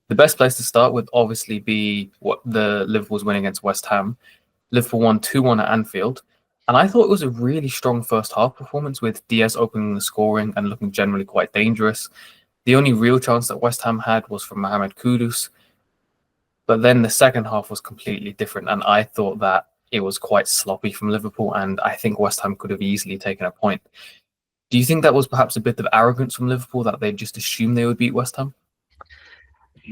The best place to start would obviously be what the Liverpool's win against West Ham. Liverpool won 2-1 at Anfield. And I thought it was a really strong first half performance with Diaz opening the scoring and looking generally quite dangerous. The only real chance that West Ham had was from Mohamed Kudus. But then the second half was completely different. And I thought that it was quite sloppy from Liverpool. And I think West Ham could have easily taken a point. Do you think that was perhaps a bit of arrogance from Liverpool that they just assumed they would beat West Ham?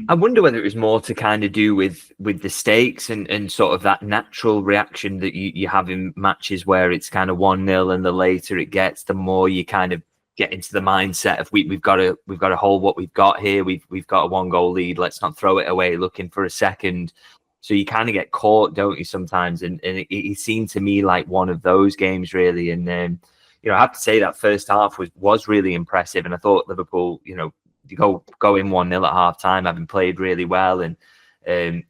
I wonder whether it was more to kind of do with the stakes and sort of that natural reaction that you have in matches where it's kind of 1-0 and the later it gets, the more you kind of get into the mindset of we've got to hold what we've got here. We've got a 1-goal lead. Let's not throw it away looking for a second. So you kind of get caught, don't you, sometimes? And it seemed to me like one of those games, really. And I have to say that first half was really impressive. And I thought Liverpool, you go in 1-0 at half time, having played really well, and a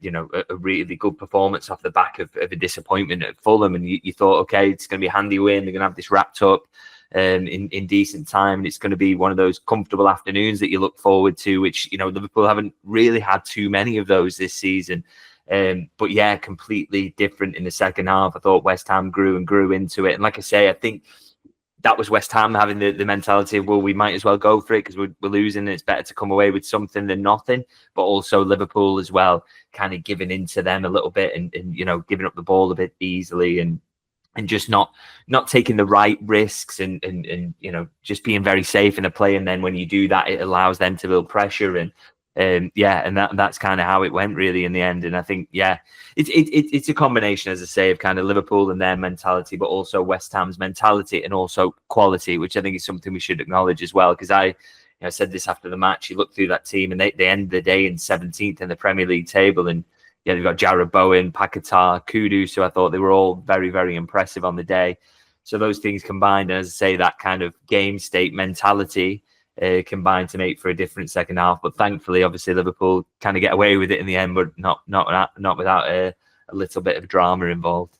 really good performance off the back of a disappointment at Fulham. And you thought, okay, it's going to be a handy win. They're going to have this wrapped up in decent time, and it's going to be one of those comfortable afternoons that you look forward to, which Liverpool haven't really had too many of those this season. But yeah, completely different in the second half. I thought West Ham grew and grew into it, and like I say, I think that was West Ham having the mentality of, well, we might as well go for it because we're losing and it's better to come away with something than nothing. But also Liverpool as well, kind of giving into them a little bit and giving up the ball a bit easily and just not taking the right risks and just being very safe in a play. And then when you do that, it allows them to build pressure and that's kind of how it went really in the end. And I think, it's a combination, as I say, of kind of Liverpool and their mentality, but also West Ham's mentality and also quality, which I think is something we should acknowledge as well. Because I said this after the match, you look through that team and they end the day in 17th in the Premier League table. And they've got Jarrod Bowen, Paquetá, Kudus, so I thought they were all very, very impressive on the day. So those things combined, and as I say, that kind of game state mentality combined to make for a different second half. But thankfully, obviously, Liverpool kind of get away with it in the end, but not without a little bit of drama involved.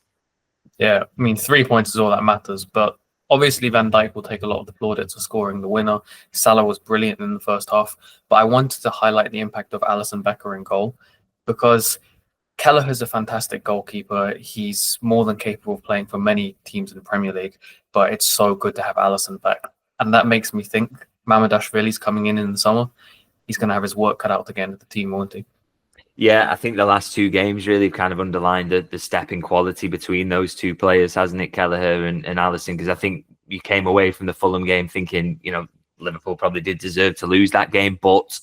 Yeah, I mean, 3 points is all that matters. But obviously, Van Dijk will take a lot of the plaudits for scoring the winner. Salah was brilliant in the first half. But I wanted to highlight the impact of Alisson Becker in goal, because Kelleher's a fantastic goalkeeper. He's more than capable of playing for many teams in the Premier League. But it's so good to have Alisson back. And that makes me think Mamardashvili's coming in the summer. He's going to have his work cut out again with the team, won't he? Yeah, I think the last two games really kind of underlined the step in quality between those two players, hasn't it, Kelleher and Alisson? Because I think you came away from the Fulham game thinking, Liverpool probably did deserve to lose that game, but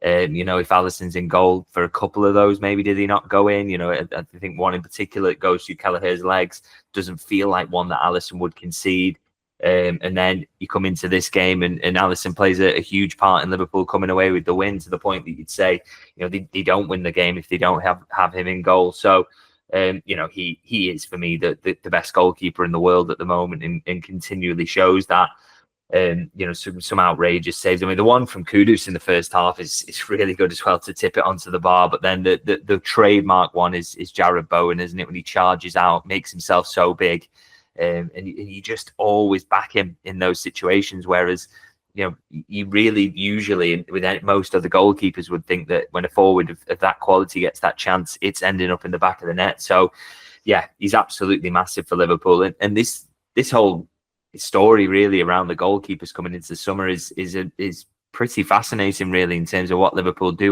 if Alisson's in goal for a couple of those, maybe did he not go in? I think one in particular that goes through Kelleher's legs doesn't feel like one that Alisson would concede. And then you come into this game and Alisson plays a huge part in Liverpool coming away with the win, to the point that you'd say, they don't win the game if they don't have him in goal. So, he is for me the best goalkeeper in the world at the moment and continually shows that. Some outrageous saves. I mean, the one from Kudus in the first half is really good as well to tip it onto the bar. But then the trademark one is Jarrod Bowen, isn't it? When he charges out, makes himself so big. And you just always back him in those situations. Whereas, you really usually, with most other goalkeepers, would think that when a forward of that quality gets that chance, it's ending up in the back of the net. So, yeah, he's absolutely massive for Liverpool. And this whole story really around the goalkeepers coming into the summer is pretty fascinating, really, in terms of what Liverpool do.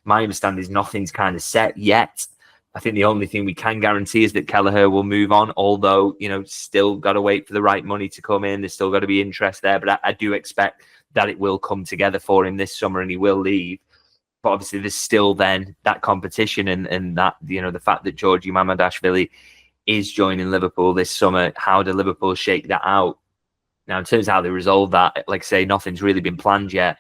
My understanding is nothing's kind of set yet. I think the only thing we can guarantee is that Kelleher will move on, although, still got to wait for the right money to come in. There's still got to be interest there, but I do expect that it will come together for him this summer and he will leave. But obviously there's still then that competition and that, the fact that Georgi Mamardashvili is joining Liverpool this summer. How do Liverpool shake that out? Now, in terms of how they resolve that, like I say, nothing's really been planned yet.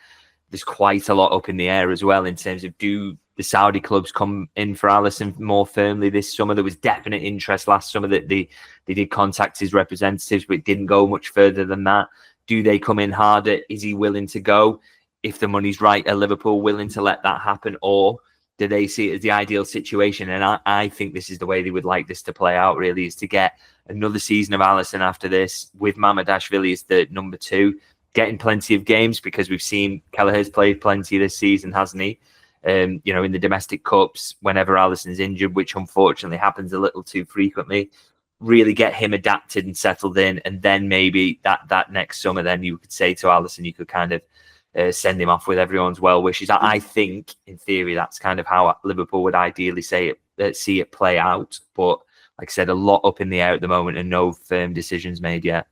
There's quite a lot up in the air as well in terms of, do the Saudi clubs come in for Alisson more firmly this summer? There was definite interest last summer that they did contact his representatives, but it didn't go much further than that. Do they come in harder? Is he willing to go? If the money's right, are Liverpool willing to let that happen? Or do they see it as the ideal situation? And I think this is the way they would like this to play out, really, is to get another season of Alisson after this with Mamardashvili as the number 2, getting plenty of games, because we've seen Kelleher's played plenty this season, hasn't he? in the domestic cups, whenever Alisson's injured, which unfortunately happens a little too frequently, really get him adapted and settled in. And then maybe that next summer, then you could say to Alisson, you could kind of send him off with everyone's well wishes. I think, in theory, that's kind of how Liverpool would ideally see it play out. But like I said, a lot up in the air at the moment and no firm decisions made yet.